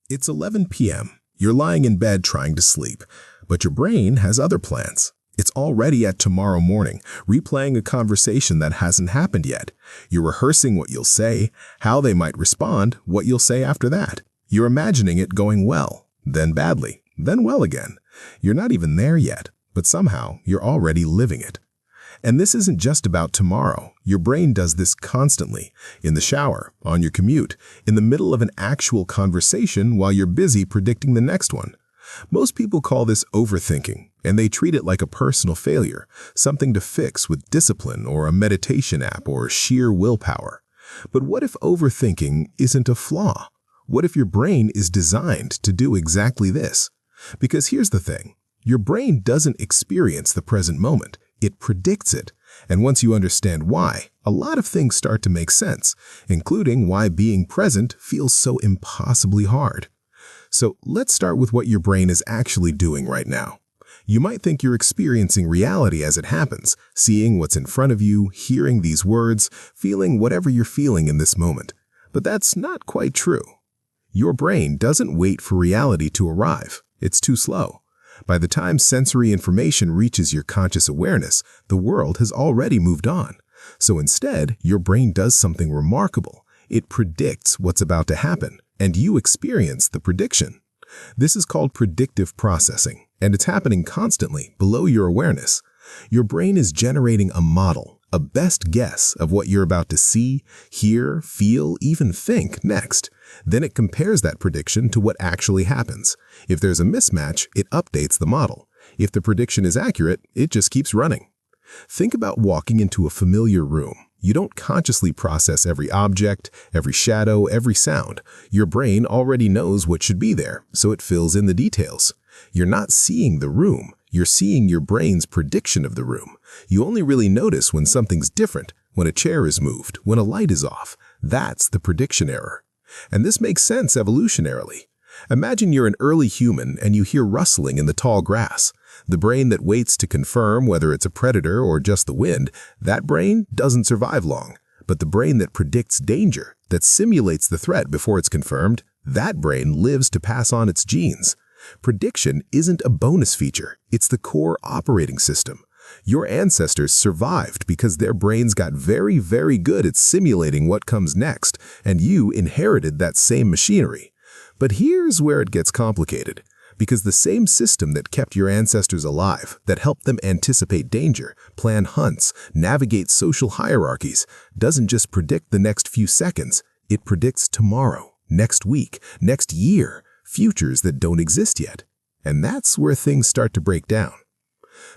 It's 11 p.m. You're lying in bed trying to sleep, but your brain has other plans. It's already at tomorrow morning, replaying a conversation that hasn't happened yet. You're rehearsing what you'll say, how they might respond, what you'll say after that. You're imagining it going well, then badly, then well again. You're not even there yet, but somehow you're already living it. And this isn't just about tomorrow. Your brain does this constantly, in the shower, on your commute, in the middle of an actual conversation while you're busy predicting the next one. Most people call this overthinking, and they treat it like a personal failure, something to fix with discipline or a meditation app or sheer willpower. But what if overthinking isn't a flaw? What if your brain is designed to do exactly this? Because here's the thing, your brain doesn't experience the present moment. It predicts it. And once you understand why, a lot of things start to make sense, including why being present feels so impossibly hard. So let's start with what your brain is actually doing right now. You might think you're experiencing reality as it happens, seeing what's in front of you, hearing these words, feeling whatever you're feeling in this moment. But that's not quite true. Your brain doesn't wait for reality to arrive. It's too slow. By the time sensory information reaches your conscious awareness, the world has already moved on. So instead, your brain does something remarkable. It predicts what's about to happen, and you experience the prediction. This is called predictive processing, and it's happening constantly below your awareness. Your brain is generating a model, a best guess of what you're about to see, hear, feel, even think next. Then it compares that prediction to what actually happens. If there's a mismatch, it updates the model. If the prediction is accurate, it just keeps running. Think about walking into a familiar room. You don't consciously process every object, every shadow, every sound. Your brain already knows what should be there, so it fills in the details. You're not seeing the room. You're seeing your brain's prediction of the room. You only really notice when something's different, when a chair is moved, when a light is off. That's the prediction error. And this makes sense evolutionarily. Imagine you're an early human and you hear rustling in the tall grass. The brain that waits to confirm whether it's a predator or just the wind, that brain doesn't survive long. But the brain that predicts danger, that simulates the threat before it's confirmed, that brain lives to pass on its genes. Prediction isn't a bonus feature, it's the core operating system. Your ancestors survived because their brains got very, very good at simulating what comes next, and you inherited that same machinery. But here's where it gets complicated, because the same system that kept your ancestors alive, that helped them anticipate danger, plan hunts, navigate social hierarchies, doesn't just predict the next few seconds, it predicts tomorrow, next week, next year, futures that don't exist yet. And that's where things start to break down.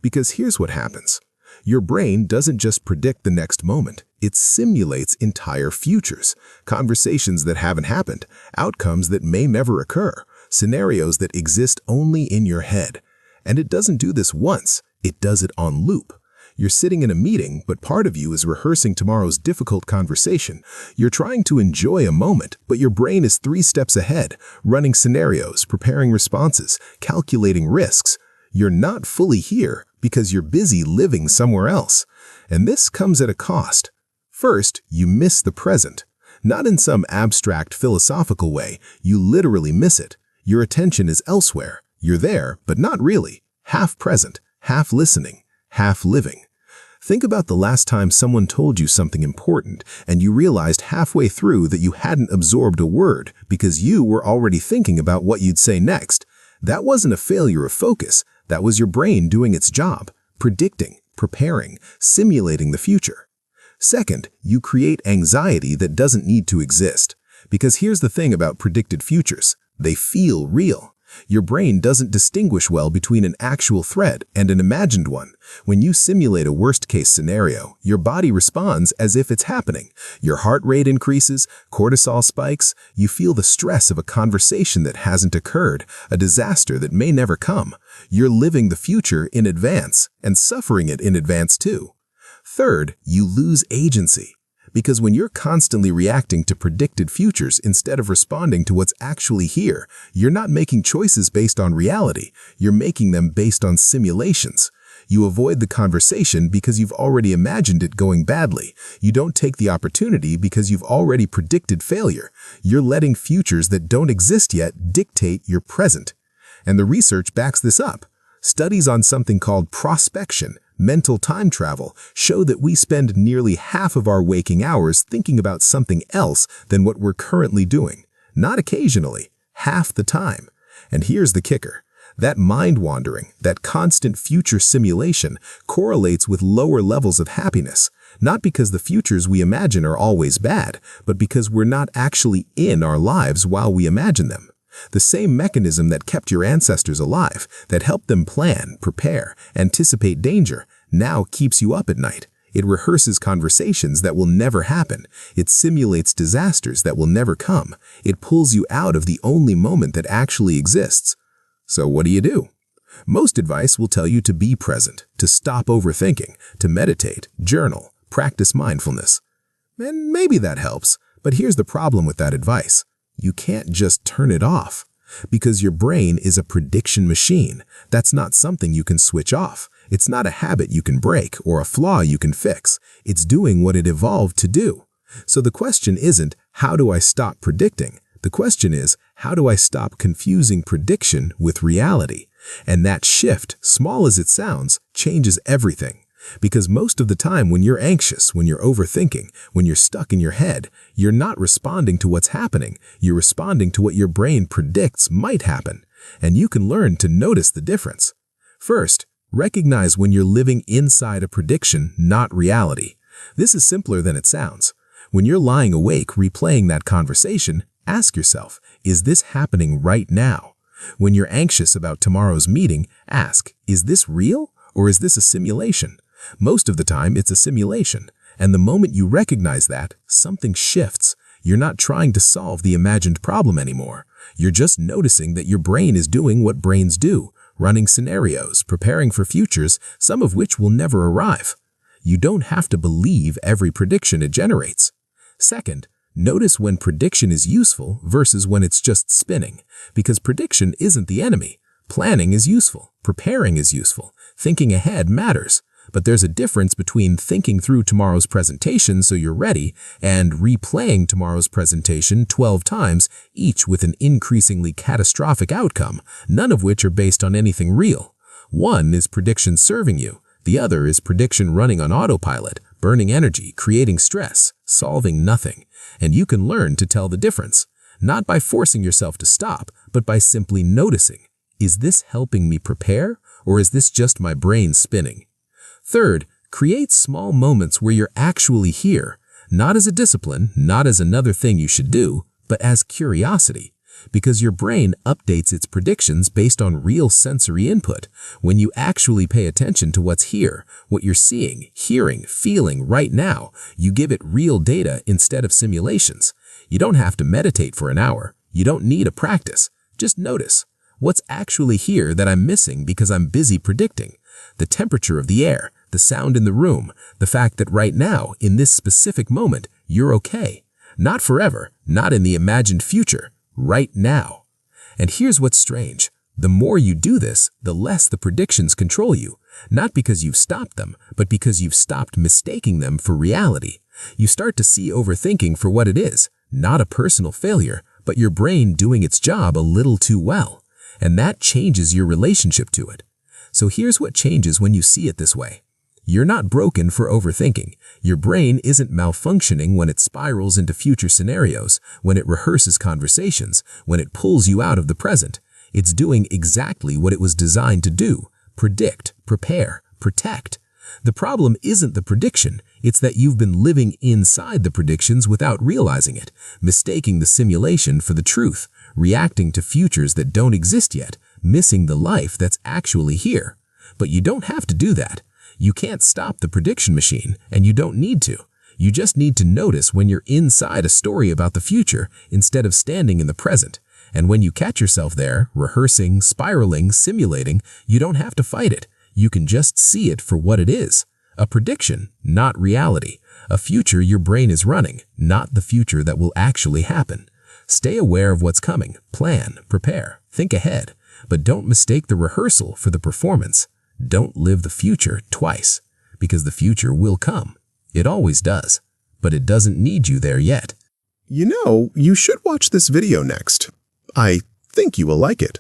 Because here's what happens. Your brain doesn't just predict the next moment. It simulates entire futures, conversations that haven't happened, outcomes that may never occur, scenarios that exist only in your head. And it doesn't do this once. It does it on loop. You're sitting in a meeting, but part of you is rehearsing tomorrow's difficult conversation. You're trying to enjoy a moment, but your brain is 3 steps ahead, running scenarios, preparing responses, calculating risks. You're not fully here because you're busy living somewhere else. And this comes at a cost. First, you miss the present. Not in some abstract philosophical way, you literally miss it. Your attention is elsewhere. You're there, but not really. Half present, half listening, half living. Think about the last time someone told you something important and you realized halfway through that you hadn't absorbed a word because you were already thinking about what you'd say next. That wasn't a failure of focus. That was your brain doing its job, predicting, preparing, simulating the future. Second, you create anxiety that doesn't need to exist. Because here's the thing about predicted futures. They feel real. Your brain doesn't distinguish well between an actual threat and an imagined one. When you simulate a worst-case scenario, your body responds as if it's happening. Your heart rate increases, cortisol spikes, you feel the stress of a conversation that hasn't occurred, a disaster that may never come. You're living the future in advance and suffering it in advance too. Third, you lose agency. Because when you're constantly reacting to predicted futures instead of responding to what's actually here, you're not making choices based on reality. You're making them based on simulations. You avoid the conversation because you've already imagined it going badly. You don't take the opportunity because you've already predicted failure. You're letting futures that don't exist yet dictate your present. And the research backs this up. Studies on something called prospection, mental time travel, show that we spend nearly half of our waking hours thinking about something else than what we're currently doing. Not occasionally, half the time. And here's the kicker. That mind-wandering, that constant future simulation correlates with lower levels of happiness, not because the futures we imagine are always bad, but because we're not actually in our lives while we imagine them. The same mechanism that kept your ancestors alive, that helped them plan, prepare, anticipate danger, now keeps you up at night. It rehearses conversations that will never happen. It simulates disasters that will never come. It pulls you out of the only moment that actually exists. So what do? Most advice will tell you to be present, to stop overthinking, to meditate, journal, practice mindfulness. And maybe that helps, but here's the problem with that advice. You can't just turn it off. Because your brain is a prediction machine. That's not something you can switch off. It's not a habit you can break or a flaw you can fix. It's doing what it evolved to do. So the question isn't, how do I stop predicting? The question is, how do I stop confusing prediction with reality? And that shift, small as it sounds, changes everything. Because most of the time when you're anxious, when you're overthinking, when you're stuck in your head, you're not responding to what's happening. You're responding to what your brain predicts might happen. And you can learn to notice the difference. First, recognize when you're living inside a prediction, not reality. This is simpler than it sounds. When you're lying awake replaying that conversation, ask yourself, is this happening right now? When you're anxious about tomorrow's meeting, ask, is this real or is this a simulation? Most of the time, it's a simulation. And the moment you recognize that, something shifts. You're not trying to solve the imagined problem anymore. You're just noticing that your brain is doing what brains do, running scenarios, preparing for futures, some of which will never arrive. You don't have to believe every prediction it generates. Second, notice when prediction is useful versus when it's just spinning, because prediction isn't the enemy. Planning is useful, preparing is useful, thinking ahead matters. But there's a difference between thinking through tomorrow's presentation so you're ready and replaying tomorrow's presentation 12 times, each with an increasingly catastrophic outcome, none of which are based on anything real. One is prediction serving you. The other is prediction running on autopilot, burning energy, creating stress, solving nothing. And you can learn to tell the difference, not by forcing yourself to stop, but by simply noticing. Is this helping me prepare, or is this just my brain spinning? Third, create small moments where you're actually here, not as a discipline, not as another thing you should do, but as curiosity. Because your brain updates its predictions based on real sensory input. When you actually pay attention to what's here, what you're seeing, hearing, feeling right now, you give it real data instead of simulations. You don't have to meditate for an hour. You don't need a practice. Just notice. What's actually here that I'm missing because I'm busy predicting? The temperature of the air, the sound in the room, the fact that right now, in this specific moment, you're okay. Not forever, not in the imagined future, right now. And here's what's strange. The more you do this, the less the predictions control you. Not because you've stopped them, but because you've stopped mistaking them for reality. You start to see overthinking for what it is, not a personal failure, but your brain doing its job a little too well. And that changes your relationship to it. So here's what changes when you see it this way. You're not broken for overthinking. Your brain isn't malfunctioning when it spirals into future scenarios, when it rehearses conversations, when it pulls you out of the present. It's doing exactly what it was designed to do: predict, prepare, protect. The problem isn't the prediction, it's that you've been living inside the predictions without realizing it, mistaking the simulation for the truth, reacting to futures that don't exist yet, missing the life that's actually here. But you don't have to do that. You can't stop the prediction machine, and you don't need to. You just need to notice when you're inside a story about the future instead of standing in the present. And when you catch yourself there, rehearsing, spiraling, simulating, you don't have to fight it. You can just see it for what it is. A prediction, not reality. A future your brain is running, not the future that will actually happen. Stay aware of what's coming. Plan, prepare, think ahead. But don't mistake the rehearsal for the performance. Don't live the future twice, because the future will come. It always does, but it doesn't need you there yet. You should watch this video next. I think you will like it.